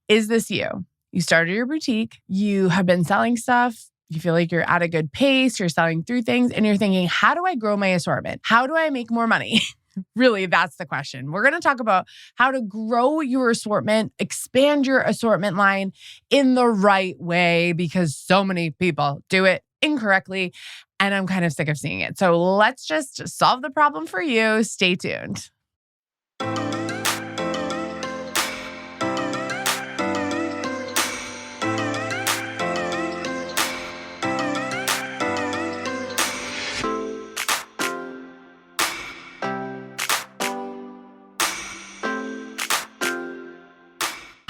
Is this you? You started your boutique, you have been selling stuff, you feel like you're at a good pace, you're selling through things, and you're thinking, how do I grow my assortment? How do I make more money? Really, that's the question. We're going to talk about how to grow your assortment, expand your assortment line in the right way, because so many people do it incorrectly, and I'm kind of sick of seeing it. So let's just solve the problem for you. Stay tuned.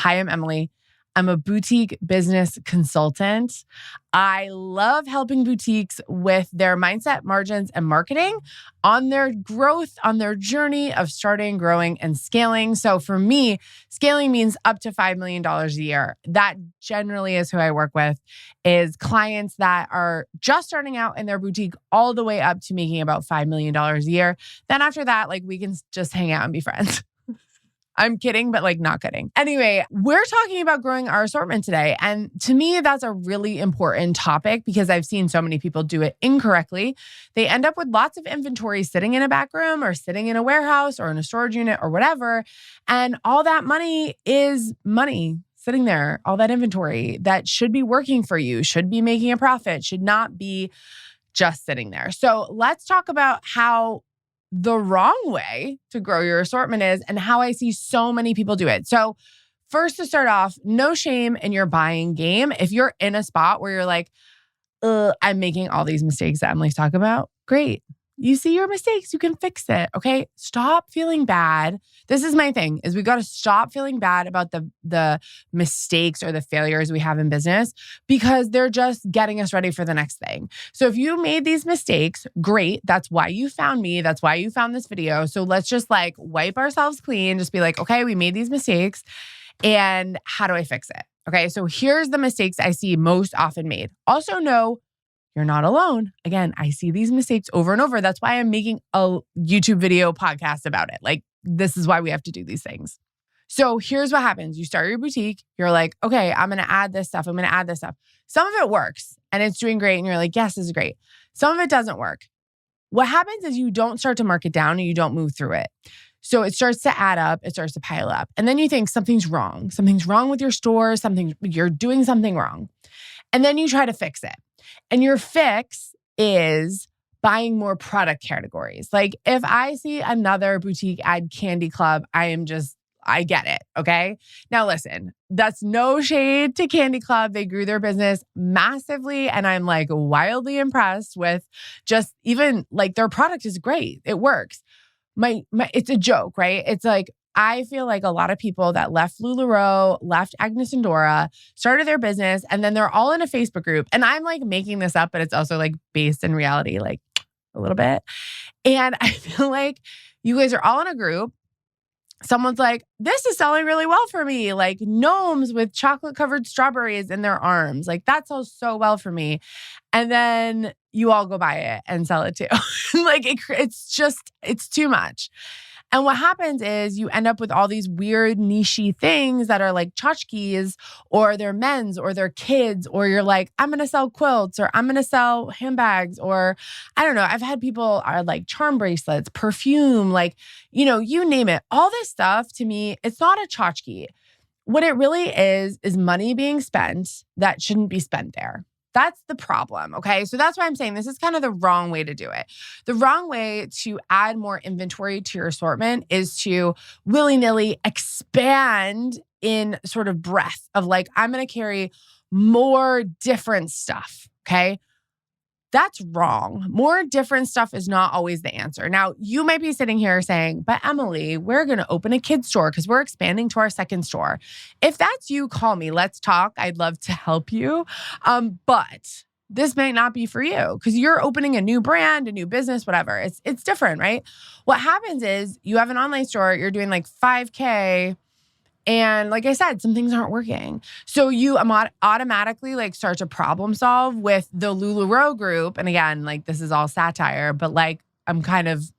Hi, I'm Emily. I'm a boutique business consultant. I love helping boutiques with their mindset, margins, and marketing on their growth, on their journey of starting, growing, and scaling. So for me, scaling means up to $5 million a year. That generally is who I work with, is clients that are just starting out in their boutique all the way up to making about $5 million a year. Then after that, we can just hang out and be friends. I'm kidding, but not kidding. Anyway, we're talking about growing our assortment today. And to me, that's a really important topic because I've seen so many people do it incorrectly. They end up with lots of inventory sitting in a back room or sitting in a warehouse or in a storage unit or whatever. And all that money is money sitting there, all that inventory that should be working for you, should be making a profit, should not be just sitting there. So let's talk about how the wrong way to grow your assortment is and how I see so many people do it. So first, to start off, no shame in your buying game. If you're in a spot where you're like, I'm making all these mistakes that Emily's talking about, great. You see your mistakes, you can fix it, okay? Stop feeling bad. This is my thing, is we got to stop feeling bad about the mistakes or the failures we have in business because they're just getting us ready for the next thing. So if you made these mistakes, great. That's why you found me. That's why you found this video. So let's just wipe ourselves clean. Just be like, okay, we made these mistakes and how do I fix it? Okay, so here's the mistakes I see most often made. Also know you're not alone. Again, I see these mistakes over and over. That's why I'm making a YouTube video podcast about it. This is why we have to do these things. So here's what happens. You start your boutique. You're like, okay, I'm going to add this stuff. I'm going to add this stuff. Some of it works and it's doing great. And you're like, yes, this is great. Some of it doesn't work. What happens is you don't start to mark it down and you don't move through it. So it starts to add up. It starts to pile up. And then you think something's wrong. Something's wrong with your store. You're doing something wrong. And then you try to fix it. And your fix is buying more product categories. If I see another boutique add Candy Club, I get it. Okay. Now listen, that's no shade to Candy Club. They grew their business massively. And I'm wildly impressed with just even their product is great. It works. It's a joke, right? It's I feel like a lot of people that left LuLaRoe, left Agnes and Dora, started their business, and then they're all in a Facebook group. And I'm making this up, but it's also based in reality, a little bit. And I feel like you guys are all in a group. Someone's like, this is selling really well for me. Gnomes with chocolate covered strawberries in their arms. That sells so well for me. And then you all go buy it and sell it too. It's too much. And what happens is you end up with all these weird niche-y things that are tchotchkes or they're men's or they're kids, or you're like, I'm going to sell quilts or I'm going to sell handbags, or I don't know. I've had people are charm bracelets, perfume, you name it. All this stuff to me, it's not a tchotchke. What it really is money being spent that shouldn't be spent there. That's the problem, okay? So that's why I'm saying this is kind of the wrong way to do it. The wrong way to add more inventory to your assortment is to willy-nilly expand in sort of breadth of I'm going to carry more different stuff, okay? That's wrong. More different stuff is not always the answer. Now, you might be sitting here saying, but Emily, we're going to open a kids store because we're expanding to our second store. If that's you, call me. Let's talk. I'd love to help you. But this may not be for you because you're opening a new brand, a new business, whatever. It's different, right? What happens is you have an online store, you're doing $5K. And like I said, some things aren't working. So you automatically start to problem solve with the LuLaRoe group. And again, this is all satire, but I'm kind of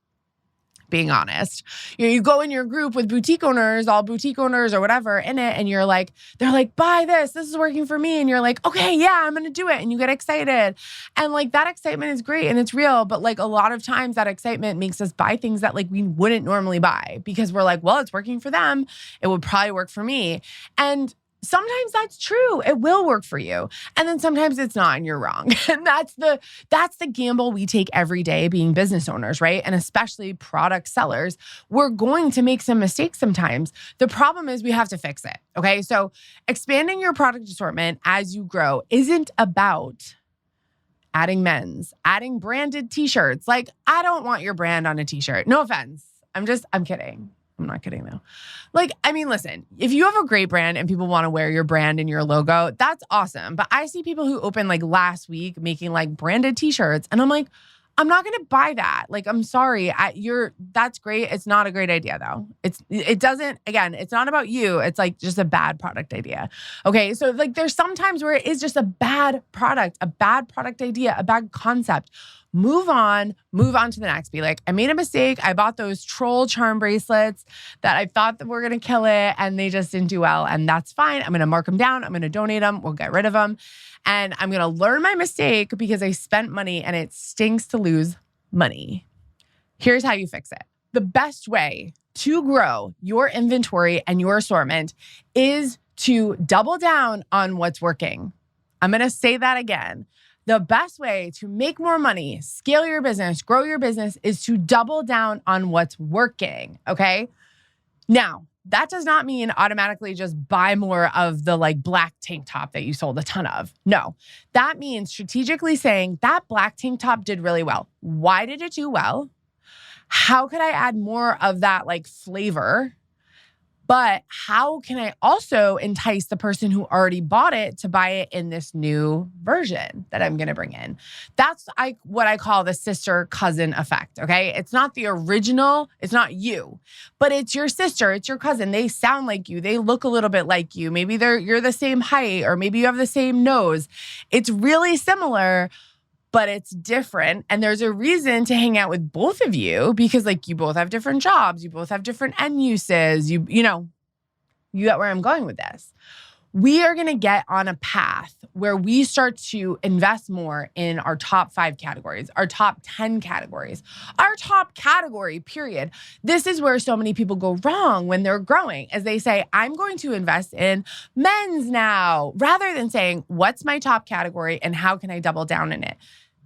being honest. You go in your group with boutique owners, all boutique owners or whatever in it, and you're like, they're like, buy this. This is working for me. And you're like, okay, yeah, I'm going to do it. And you get excited. And like that excitement is great and it's real. But like a lot of times that excitement makes us buy things that like we wouldn't normally buy because we're like, well, it's working for them. It would probably work for me. And sometimes that's true. It will work for you. And then sometimes it's not and you're wrong. And that's the gamble we take every day being business owners, right? And especially product sellers. We're going to make some mistakes sometimes. The problem is we have to fix it. Okay. So expanding your product assortment as you grow isn't about adding men's, adding branded t-shirts. Like, I don't want your brand on a t-shirt. No offense. I'm kidding. I'm not kidding though. Like, I mean, listen, if you have a great brand and people want to wear your brand and your logo, that's awesome. But I see people who opened like last week making like branded t-shirts and I'm like, I'm not going to buy that. Like, I'm sorry. That's great. It's not a great idea though. It's not about you. It's like just a bad product idea. Okay. So like there's some times where it is just a bad product idea, a bad concept. Move on to the next. Be like, I made a mistake. I bought those troll charm bracelets that I thought that were going to kill it and they just didn't do well. And that's fine. I'm going to mark them down. I'm going to donate them. We'll get rid of them. And I'm going to learn my mistake because I spent money and it stinks to lose money. Here's how you fix it. The best way to grow your inventory and your assortment is to double down on what's working. I'm going to say that again. The best way to make more money, scale your business, grow your business is to double down on what's working, okay? Now, that does not mean automatically just buy more of the like black tank top that you sold a ton of. No, that means strategically saying that black tank top did really well. Why did it do well? How could I add more of that like flavor? But how can I also entice the person who already bought it to buy it in this new version that I'm going to bring in? That's what I call the sister cousin effect, okay? It's not the original, it's not you, but it's your sister, it's your cousin. They sound like you, they look a little bit like you. Maybe you're the same height or maybe you have the same nose. It's really similar, but it's different. And there's a reason to hang out with both of you because like you both have different jobs. You both have different end uses. You get where I'm going with this. We are going to get on a path where we start to invest more in our top 5 categories, our top 10 categories, our top category, period. This is where so many people go wrong when they're growing, as they say, I'm going to invest in men's now, rather than saying, what's my top category and how can I double down in it?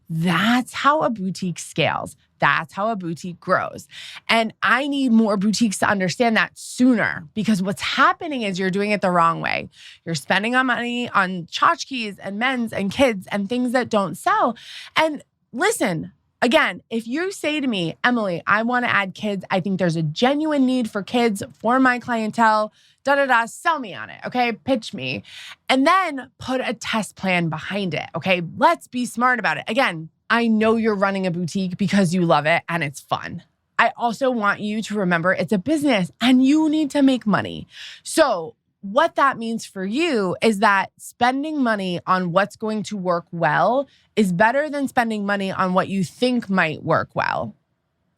That's how a boutique scales. That's how a boutique grows. And I need more boutiques to understand that sooner because what's happening is you're doing it the wrong way. You're spending money on tchotchkes and men's and kids and things that don't sell. And listen, again, if you say to me, Emily, I want to add kids. I think there's a genuine need for kids for my clientele. Sell me on it, okay? Pitch me. And then put a test plan behind it, okay? Let's be smart about it. Again, I know you're running a boutique because you love it and it's fun. I also want you to remember it's a business and you need to make money. So what that means for you is that spending money on what's going to work well is better than spending money on what you think might work well.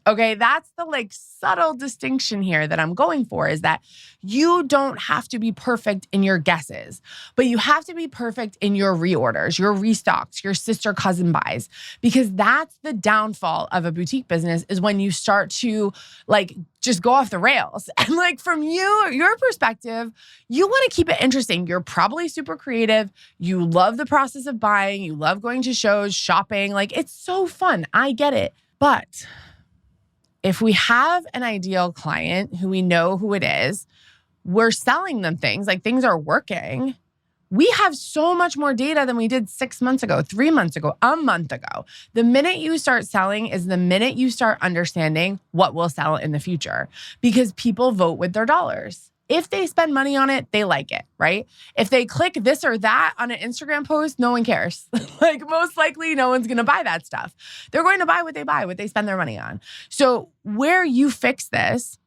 Okay, that's the like subtle distinction here that I'm going for is that you don't have to be perfect in your guesses, but you have to be perfect in your reorders, your restocks, your sister cousin buys, because that's the downfall of a boutique business is when you start to like just go off the rails. And like from your perspective, you want to keep it interesting. You're probably super creative. You love the process of buying. You love going to shows, shopping. Like it's so fun. I get it. But if we have an ideal client who we know who it is, we're selling them things, like things are working. We have so much more data than we did 6 months ago, 3 months ago, a month ago. The minute you start selling is the minute you start understanding what will sell in the future because people vote with their dollars. If they spend money on it, they like it, right? If they click this or that on an Instagram post, no one cares. Like most likely no one's going to buy that stuff. They're going to buy, what they spend their money on. So where you fix this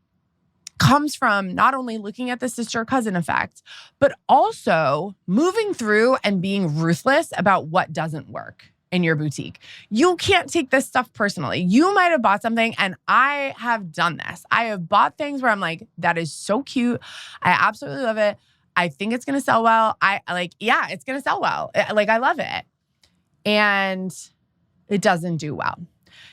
comes from not only looking at the sister cousin effect, but also moving through and being ruthless about what doesn't work. in your boutique. You can't take this stuff personally. You might have bought something, and I have done this. I have bought things where I'm like, that is so cute. I absolutely love it. I think it's going to sell well. It's going to sell well. I love it. And it doesn't do well.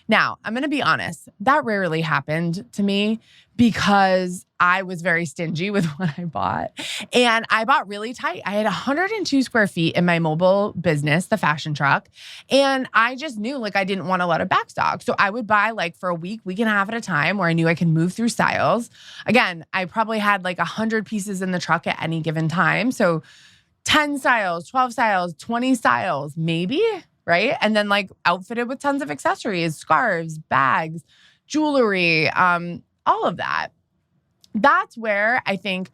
Now, I'm going to be honest. That rarely happened to me because I was very stingy with what I bought. And I bought really tight. I had 102 square feet in my mobile business, the fashion truck. And I just knew I didn't want to let it backstock. So I would buy for a week and a half at a time where I knew I could move through styles. Again, I probably had 100 pieces in the truck at any given time. So 10 styles, 12 styles, 20 styles, maybe, right? And then outfitted with tons of accessories, scarves, bags, jewelry, all of that. That's where I think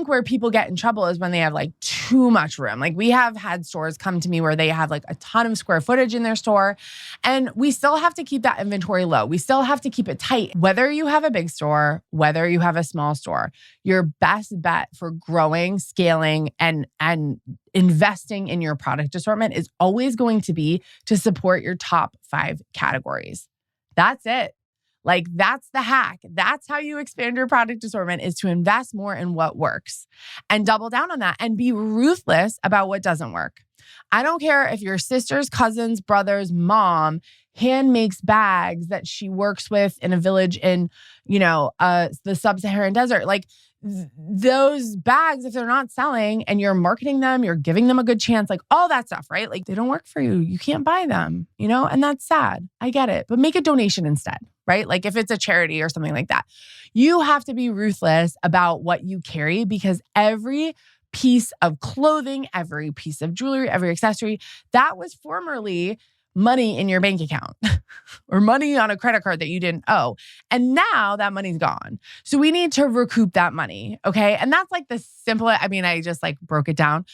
where people get in trouble is when they have too much room. We have had stores come to me where they have a ton of square footage in their store, and we still have to keep that inventory low. We still have to keep it tight. Whether you have a big store, whether you have a small store, your best bet for growing, scaling, and investing in your product assortment is always going to be to support your top 5 categories. That's it. That's the hack. That's how you expand your product assortment, is to invest more in what works and double down on that and be ruthless about what doesn't work. I don't care if your sister's cousin's brother's mom hand makes bags that she works with in a village in, the sub-Saharan desert. Those bags, if they're not selling and you're marketing them, you're giving them a good chance, all that stuff, right? They don't work for you. You can't buy them, and that's sad. I get it. But make a donation instead, right? If it's a charity or something like that. You have to be ruthless about what you carry, because every piece of clothing, every piece of jewelry, every accessory, that was formerly money in your bank account or money on a credit card that you didn't owe. And now that money's gone. So we need to recoup that money. Okay. And that's the simple, I just broke it down.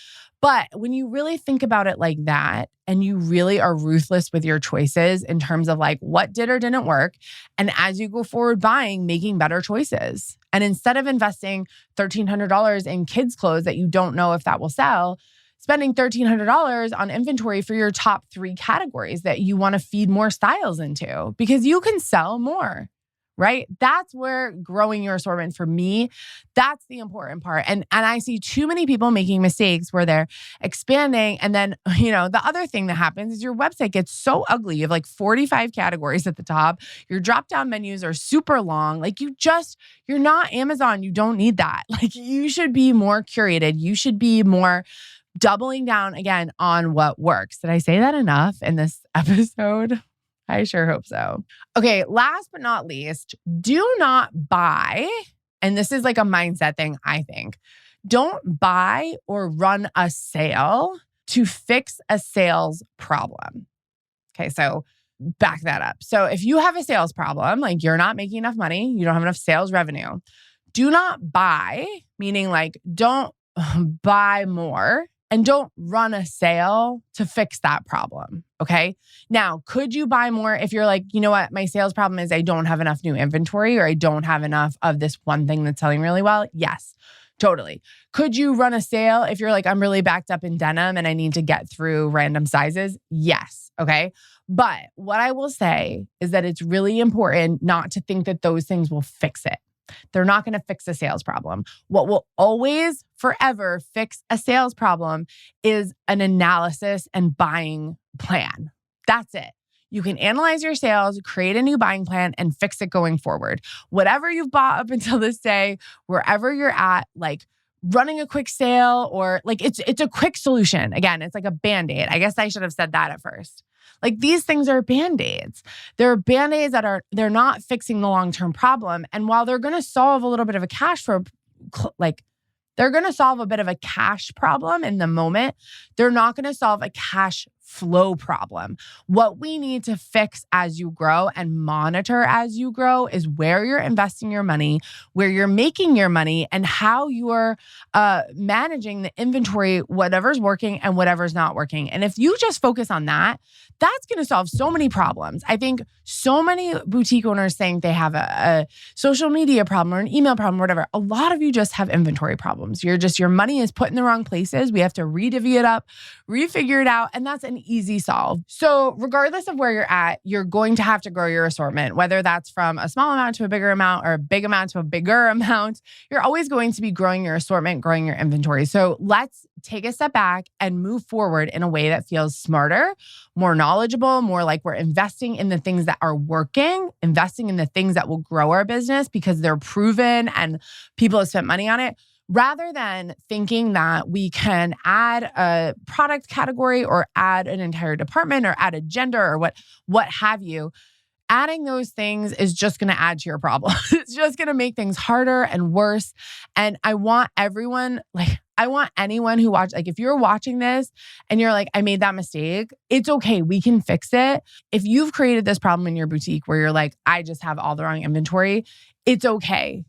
But when you really think about it like that, and you really are ruthless with your choices in terms of what did or didn't work, and as you go forward buying, making better choices. And instead of investing $1,300 in kids' clothes that you don't know if that will sell, spending $1,300 on inventory for your top 3 categories that you want to feed more styles into, because you can sell more, right? That's where growing your assortment, for me, that's the important part. And I see too many people making mistakes where they're expanding. And then, the other thing that happens is your website gets so ugly. You have 45 categories at the top. Your drop-down menus are super long. You're not Amazon. You don't need that. You should be more curated. You should be more doubling down again on what works. Did I say that enough in this episode? I sure hope so. Okay, last but not least, do not buy, and this is a mindset thing, I think. Don't buy or run a sale to fix a sales problem. Okay, so back that up. So if you have a sales problem, you're not making enough money, you don't have enough sales revenue, do not buy, meaning don't buy more. And don't run a sale to fix that problem, okay? Now, could you buy more if you're you know what, my sales problem is I don't have enough new inventory, or I don't have enough of this one thing that's selling really well? Yes, totally. Could you run a sale if you're I'm really backed up in denim and I need to get through random sizes? Yes, okay? But what I will say is that it's really important not to think that those things will fix it. They're not going to fix a sales problem. What will always, forever fix a sales problem is an analysis and buying plan. That's it. You can analyze your sales, create a new buying plan, and fix it going forward. Whatever you've bought up until this day, wherever you're at, running a quick sale, or it's a quick solution. Again, it's a Band-Aid. I guess I should have said that at first. These things are Band-Aids. They're Band-Aids they're not fixing the long-term problem. And while they're going to solve a little bit of a they're going to solve a bit of a cash problem in the moment, they're not going to solve a cash flow problem. What we need to fix as you grow and monitor as you grow is where you're investing your money, where you're making your money, and how you're managing the inventory, whatever's working and whatever's not working. And if you just focus on that, that's going to solve so many problems. I think so many boutique owners think they have a social media problem or an email problem or whatever. A lot of you just have inventory problems. Your money is put in the wrong places. We have to redivvy it up, refigure it out. And that's an easy solve. So regardless of where you're at, you're going to have to grow your assortment, whether that's from a small amount to a bigger amount or a big amount to a bigger amount. You're always going to be growing your assortment, growing your inventory. So let's take a step back and move forward in a way that feels smarter, more knowledgeable, more like we're investing in the things that are working, investing in the things that will grow our business because they're proven and people have spent money on it, rather than thinking that we can add a product category or add an entire department or add a gender or what have you. Adding those things is just going to add to your problem. It's just going to make things harder and worse. And I want everyone, I want anyone who if you're watching this and you're like, I made that mistake, it's okay. We can fix it. If you've created this problem in your boutique where you're like, I just have all the wrong inventory, it's okay.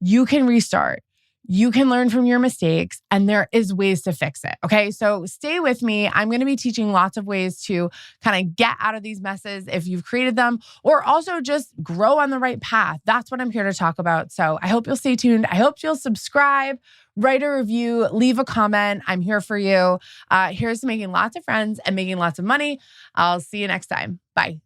You can restart. You can learn from your mistakes and there is ways to fix it. Okay. So stay with me. I'm going to be teaching lots of ways to kind of get out of these messes if you've created them, or also just grow on the right path. That's what I'm here to talk about. So I hope you'll stay tuned. I hope you'll subscribe, write a review, leave a comment. I'm here for you. Here's to making lots of friends and making lots of money. I'll see you next time. Bye.